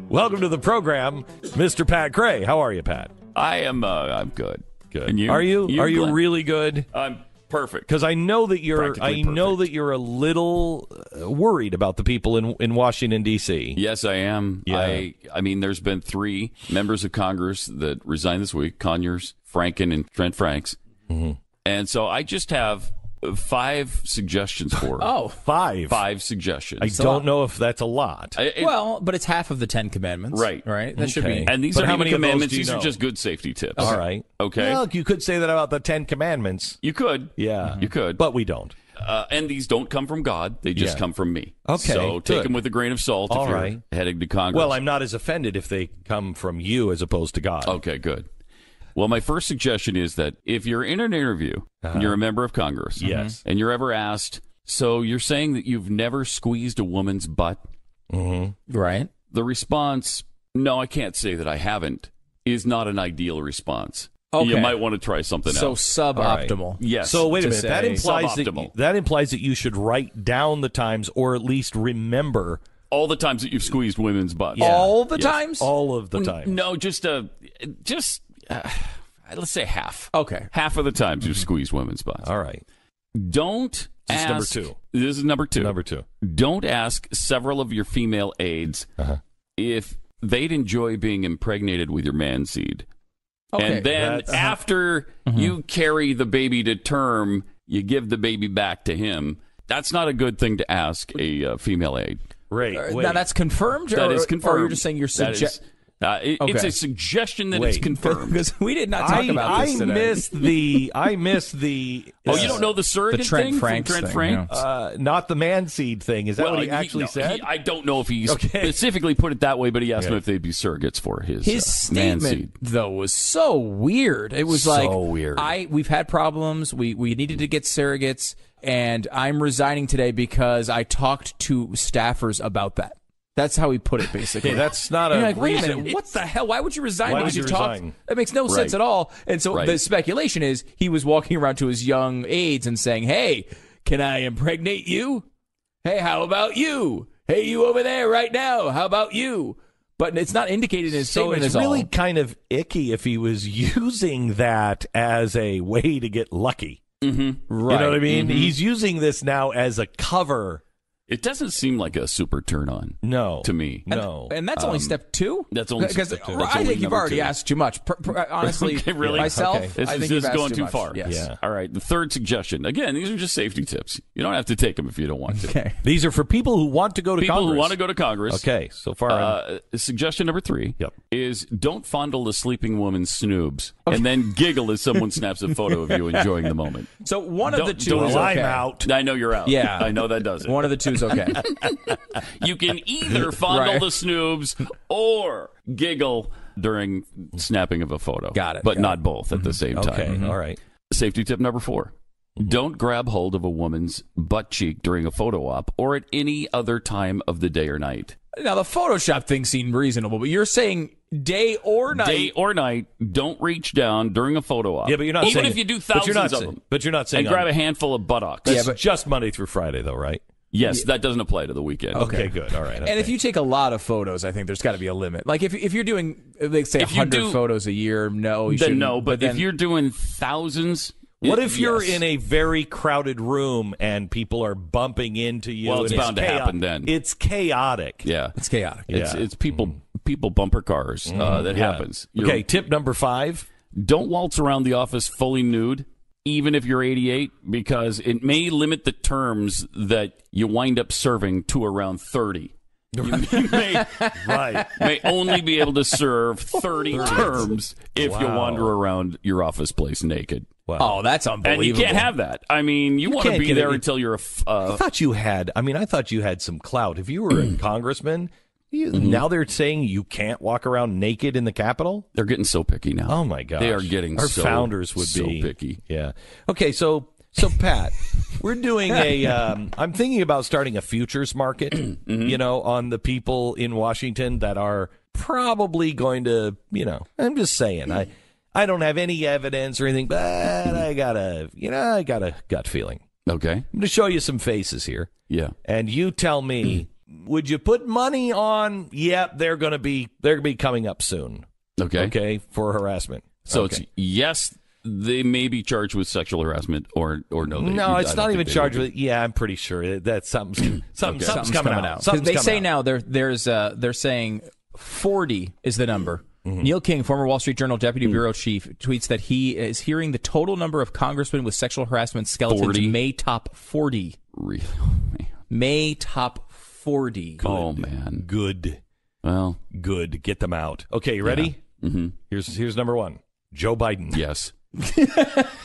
Welcome to the program, Mr. Pat Gray. How are you, Pat? I'm good. Good. And you? Are you Glenn? really good? I'm perfect. Because I know that you're a little worried about the people in Washington D.C. Yes, I am. Yeah. I mean, there's been 3 members of Congress that resigned this week: Conyers, Franken, and Trent Franks. Mm-hmm. And so I just have 5 suggestions for. Oh, 5. 5 suggestions. I don't know if that's a lot. But it's half of the 10 commandments. Right. That should be. And these But are how how many many of those commandments. do you These know? are just good safety tips. All right. Okay. Well, you could say that about the 10 Commandments. You could. Yeah. You could. But we don't. And these don't come from God. They just come from me. Okay, So take them with a grain of salt All if you're right. heading to Congress. Well, I'm not as offended if they come from you as opposed to God. Okay, good. Well, my first suggestion is that if you're in an interview and you're a member of Congress, Yes. and you're ever asked, so you're saying that you've never squeezed a woman's butt? Mm-hmm. Right. The response, no, I can't say that I haven't, is not an ideal response. Okay. You might want to try something So else. suboptimal. Yes. So wait a to minute. That say implies that you should write down the times, or at least remember all the times that you've squeezed women's butts. Yeah. All the Yes. times? all of the times. No, just let's say half. Okay. Half of the times you've squeezed women's butts. All right. Don't This is ask. number 2. This is number 2. Number 2. Don't ask several of your female aides if they'd enjoy being impregnated with your man seed. Okay. And then That's- after you carry the baby to term, you give the baby back to him. That's not a good thing to ask a female aide. Wait. Now that's confirmed? That is Or confirmed. you're just saying you're That is- suggesting. It's Okay. a suggestion that Wait. it's confirmed. Because we did not talk about this today. I missed the. Oh, you don't know the surrogate Trent thing Franks from Trent thing, Frank? Not the man seed thing. Is that what he actually said? I don't know if he Okay. specifically put it that way, but he asked Okay. them if they'd be surrogates for his His man seed. statement, though, was so weird. It was So like, weird. We've had problems. We needed to get surrogates, and I'm resigning today because I talked to staffers about that. That's how he put it, basically. Okay, that's not You're a like, wait a reason. minute, what the hell? Why would you resign? Why because would you talked? resign? That makes no sense at all. And so Right. the speculation is he was walking around to his young aides and saying, hey, can I impregnate you? Hey, how about you? Hey, you over there right now. How about you? But it's not indicated in his So statement it's at really all. kind of icky if he was using that as a way to get lucky. Right. You know what I mean? He's using this now as a cover. It doesn't seem like a super turn on No. to me. No. And that's only step 2? That's only Because step 2. I That's think only you've number already 2. asked too much. Honestly, Okay, really? myself, Okay. This I is think you've just asked going too much. far. Yes. Yeah. All right. The third suggestion. Again, these are just safety tips. You don't have to take them if you don't want to. Okay. These are for people who want to go to People Congress. who want to go to Congress. Okay, so far I'm- Suggestion number 3 Yep. is don't fondle a sleeping woman's snoobs and then giggle as someone snaps a photo of you enjoying the moment. So one of the Don't- two don't- is Well, okay. I'm out. I know you're out. Yeah. I know that does it. One of the two is okay. You can either fondle Right. the snoobs or giggle during snapping of a photo. Got it. But Got not both at the same time. okay, all right. Safety tip number 4. Don't grab hold of a woman's butt cheek during a photo op or at any other time of the day or night. Now, the Photoshop thing seemed reasonable, but you're saying day or night. Day or night, don't reach down during a photo op. Yeah, but you're not Even saying if you do but you're not thousands of saying- them. But you're not saying And grab a handful of buttocks. That's Yeah, but- just Monday through Friday, though, right? Yes, that doesn't apply to the weekend. Okay, good. All right. And if you take a lot of photos, I think there's got to be a limit. Like if you're doing, like, say, If you 100 do- photos a year, no, you Then shouldn't. no, but then, if you're doing thousands... What if you're yes. in a very crowded room and people are bumping into you? Well, it's and bound to happen then. It's chaotic. Yeah. it's chaotic. It's people bumper cars. That Yeah. happens. Okay, tip number 5. Don't waltz around the office fully nude, even if you're 88, because it may limit the terms that you wind up serving to around 30. You may, Right. may only be able to serve 30 terms if you Wow. wander around your office place naked. Wow. Oh, that's unbelievable. And you can't have that. I mean, you want to can't be get there it. until you're I thought you had. I mean, I thought you had some clout. If you were a congressman, now they're saying you can't walk around naked in the Capitol. They're getting so picky now. Oh my gosh, They are getting our so, founders would so be picky. Yeah. Okay, so Pat, we're doing a. I'm thinking about starting a futures market. You know, on the people in Washington that are probably going to. You know, I'm just saying. I don't have any evidence or anything, but I got a gut feeling. Okay. I'm going to show you some faces here, Yeah. and you tell me would you put money on? Yeah, they're gonna be coming up soon. Okay, for harassment. So it's yes, they may be charged with sexual harassment, or no. No, it's not even charged with. Yeah, I'm pretty sure that something's coming out. Because they say now they're saying 40 is the number. Neil King, former Wall Street Journal deputy bureau chief, tweets that he is hearing the total number of congressmen with sexual harassment skeletons 40? may top 40. Really? Oh, man. May top 40. Good. Oh, man. Good. Well, good. Get them out. Okay, you ready? Yeah. Mm-hmm. Here's number one. Joe Biden. Yes.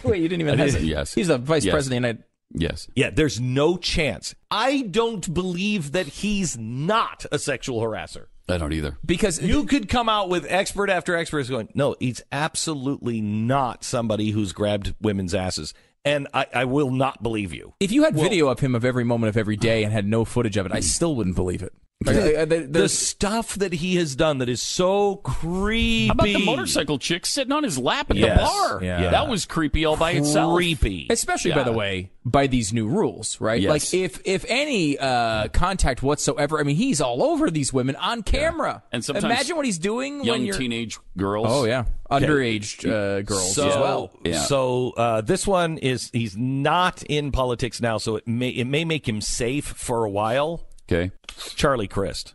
Wait, you didn't even hesitate. Yes. He's the vice president of the United. Yes. Yeah, there's no chance. I don't believe that he's not a sexual harasser. I don't either. Because you could come out with expert after expert going, no, he's absolutely not somebody who's grabbed women's asses. And I will not believe you. If you had video of him of every moment of every day and had no footage of it, I still wouldn't believe it. The stuff that he has done that is so creepy. How about the motorcycle chick sitting on his lap at the bar? Yeah. That was creepy all by itself. Creepy. Especially, by the way, by these new rules, right? Yes. Like, if any contact whatsoever, I mean, he's all over these women on camera. And sometimes imagine what he's doing young when you're... teenage girls. Oh, yeah. Underage girls as well. Yeah. So this one he's not in politics now, so it may make him safe for a while. Okay. Charlie Crist.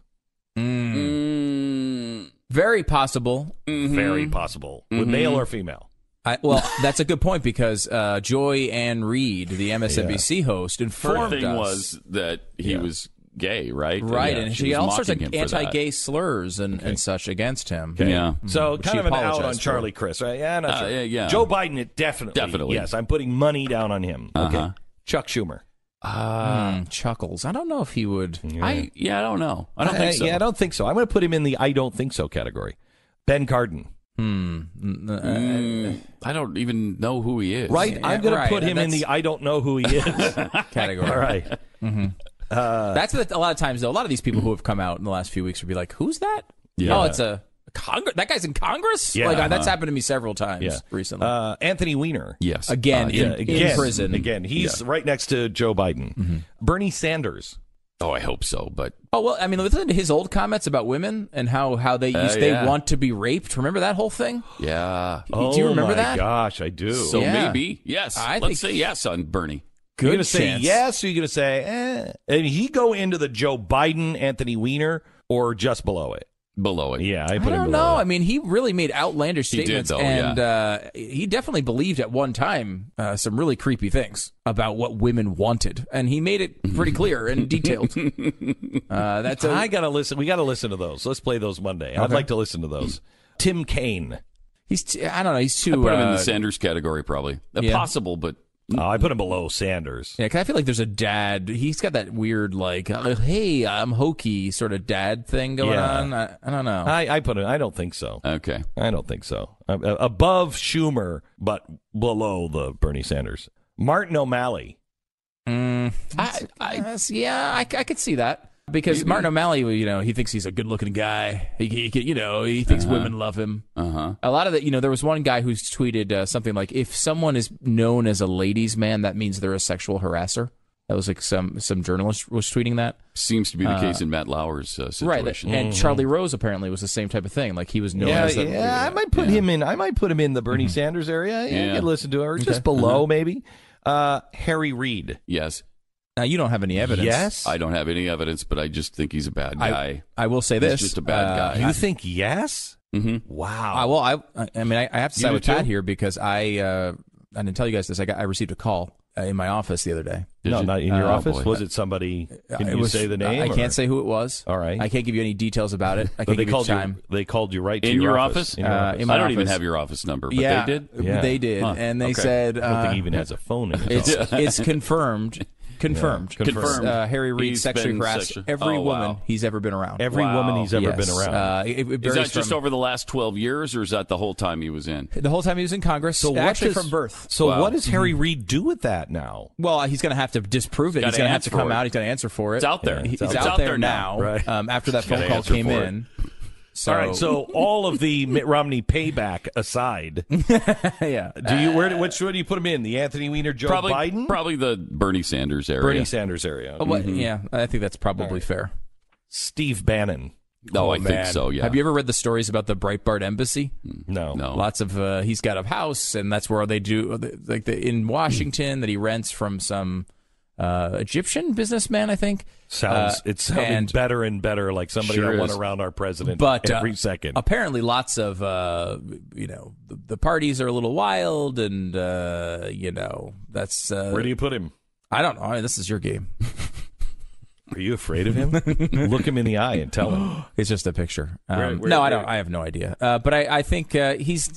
Very possible. Very possible. With male or female? Well, that's a good point because Joy Ann Reid, the MSNBC host, informed Her thing us. was that he was gay, right? Right, and she was had all sorts of mocking him for that. anti-gay slurs and such against him. Okay. Yeah. So Which kind he of an out on apologized Charlie Crist, right? Yeah, not sure. yeah. Joe Biden, it definitely. Yes, I'm putting money down on him. Okay. Chuck Schumer. Chuckles. I don't know if he would. I don't know. I don't think so. Yeah, I don't think so. I'm going to put him in the I don't think so category. Ben Cardin. I don't even know who he is. Right? I'm going to put him in the I don't know who he is category. All right. That's what a lot of times, though. A lot of these people who have come out in the last few weeks would be like, "Who's that? Yeah. Oh, it's a that guy's in Congress." Yeah. Like that's happened to me several times recently. Anthony Weiner. Yes. Again, in prison. Again, he's right next to Joe Biden. Bernie Sanders. Oh, I hope so, but Oh well, I mean, listen to his old comments about women and how they want to be raped. Remember that whole thing? yeah. Do you remember that? Oh my gosh, I do. So Yeah. maybe yes. I Let's think- say yes on Bernie. You're going to Good say chance. yes, or you're going to say, eh? And he go into the Joe Biden, Anthony Weiner, or just below it? Below it. Yeah, I I put him don't below know. it. I mean, he really made outlandish He did, statements, though, and he definitely believed at one time some really creepy things about what women wanted, and he made it pretty clear and detailed. I gotta listen. We gotta listen to those. Let's play those Monday. I'd like to listen to those. Tim Kaine. I don't know. He's too. Put him in the Sanders category, probably. Possible, but I put him below Sanders. Yeah, 'cause I feel like there's a dad. He's got that weird, like, hey, I'm hokey sort of dad thing going on. I don't know. I put him. I don't think so. okay. I don't think so. Above Schumer, but below the Bernie Sanders. Martin O'Malley. Yeah, I could see that. Because Martin O'Malley, he thinks he's a good-looking guy. He thinks women love him. A lot of that, there was one guy who's tweeted something like, if someone is known as a ladies' man, that means they're a sexual harasser. That was like some journalist was tweeting that. Seems to be the case in Matt Lauer's situation. Right, and Charlie Rose apparently was the same type of thing. Like he was known as a I might put him in. I might put him in the Bernie Sanders area. Yeah, I could listen to her just below maybe. Harry Reid. Yes. Now, you don't have any evidence. Yes. I don't have any evidence, but I just think he's a bad guy. I will say this. He's just a bad guy. You think yes? Mm-hmm. Wow. I mean, I have to side do with Pat too? here because I didn't tell you guys this. I received a call in my office the other day. No, not in your office. boy. Was it somebody? Can It you was- say the name? I or- can't say who it was. All right. I can't give you any details about it. I But can't they give you called time. you. They called you right to In your office. office? In your office. in my I don't even office. have your office number, but Yeah, they did? Yeah. They did, Huh. and they Okay. said I don't think he even has a phone in his office. it's confirmed. Confirmed. Confirmed. Harry Reid He's sexually been harassed sexual- every Oh, woman wow. he's ever been around. Every Wow. woman he's ever Yes. been around. It Is varies that just from over the last 12 years, or is that the whole time he was in? the whole time he was in Congress? So what actually does- from birth. So Wow. what does Harry Reid do with that now? Well, he's going to have to disprove it. Gotta He's going to have to answer come for it. out. He's going to answer for it. It's out there. He's It's out out there there now. now. Right. After that phone gotta call answer came for it. in. So, All right. So all of the Mitt Romney payback aside, yeah. do you which one do you put him in? The Anthony Weiner, Joe Biden, Probably the Bernie Sanders area. Bernie Sanders area. Yeah, I think that's probably fair. Steve Bannon. Oh, I think so, yeah. Have you ever read the stories about the Breitbart Embassy? No. Lots of, he's got a house, and that's where they do, in Washington, that he rents from some Egyptian businessman, I think. It's sounding better and better, like somebody I want around our president every second. Apparently lots of, the parties are a little wild, and, that's... Where do you put him? I don't know. This is your game. Are you afraid of him? Look him in the eye and tell him. It's just a picture. I don't. I have no idea. But I think he's.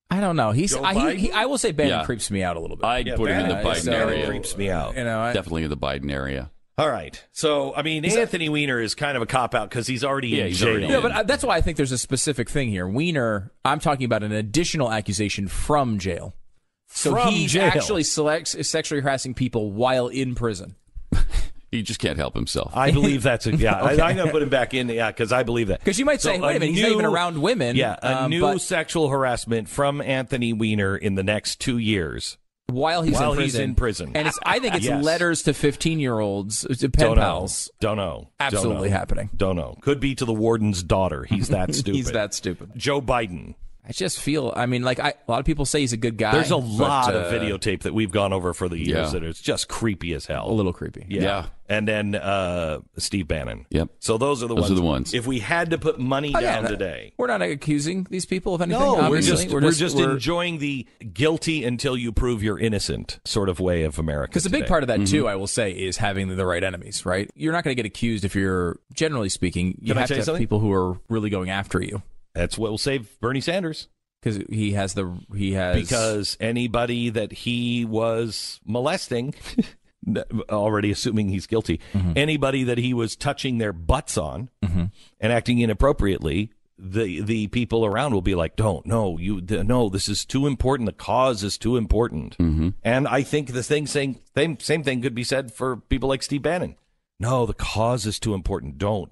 I don't know. I will say Bannon creeps me out a little bit. I'd put him in the Biden area. Creeps me out. Definitely in the Biden area. All right. So, I mean, Anthony Weiner is kind of a cop-out because he's already in jail. Yeah, but that's why I think there's a specific thing here. Weiner, I'm talking about an additional accusation from jail. So he's actually sexually harassing people while in prison. He just can't help himself. I believe that's okay. I'm going to put him back in, because I believe that. Because you might say, wait a minute, he's not even around women. Yeah, a new sexual harassment from Anthony Weiner in the next 2 years. While he's in prison. And I think it's letters to 15-year-olds, to pen pals. Don't know. Absolutely happening. Don't know. Could be to the warden's daughter. He's that stupid. He's that stupid. Joe Biden. I just feel, a lot of people say he's a good guy. There's a lot of videotape that we've gone over for the years that it's just creepy as hell. A little creepy. Yeah. And then Steve Bannon. Yep. So those are the ones. If we had to put money down today. We're not accusing these people of anything. No, we're just enjoying the guilty until you prove you're innocent sort of way of America. Because a big part of that, too, I will say, is having the right enemies, right? You're not going to get accused if you're, generally speaking, you have to have people who are really going after you. That's what will save Bernie Sanders. Because because anybody that he was molesting, already assuming he's guilty, anybody that he was touching their butts on and acting inappropriately, the people around will be like, no, this is too important. The cause is too important. And I think the same thing could be said for people like Steve Bannon. No, the cause is too important. Don't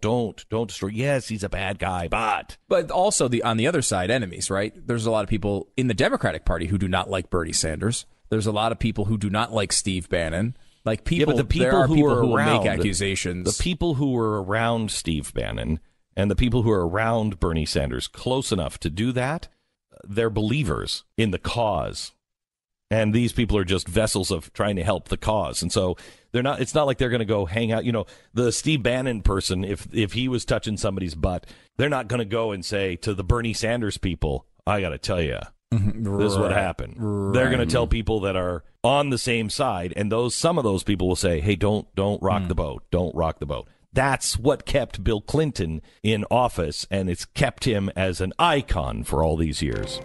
destroy. Yes, he's a bad guy, but also on the other side, enemies, right? There's a lot of people in the Democratic Party who do not like Bernie Sanders. There's a lot of people who do not like Steve Bannon. Like people, but the people there are who people are who around, will make accusations. The people who were around Steve Bannon and the people who are around Bernie Sanders close enough to do that, they're believers in the cause. And these people are just vessels of trying to help the cause. And so it's not like they're going to go hang out. The Steve Bannon person, if he was touching somebody's butt, they're not going to go and say to the Bernie Sanders people, I got to tell you, this is what happened. Right. They're going to tell people that are on the same side. And some of those people will say, hey, don't rock the boat. Don't rock the boat. That's what kept Bill Clinton in office. And it's kept him as an icon for all these years.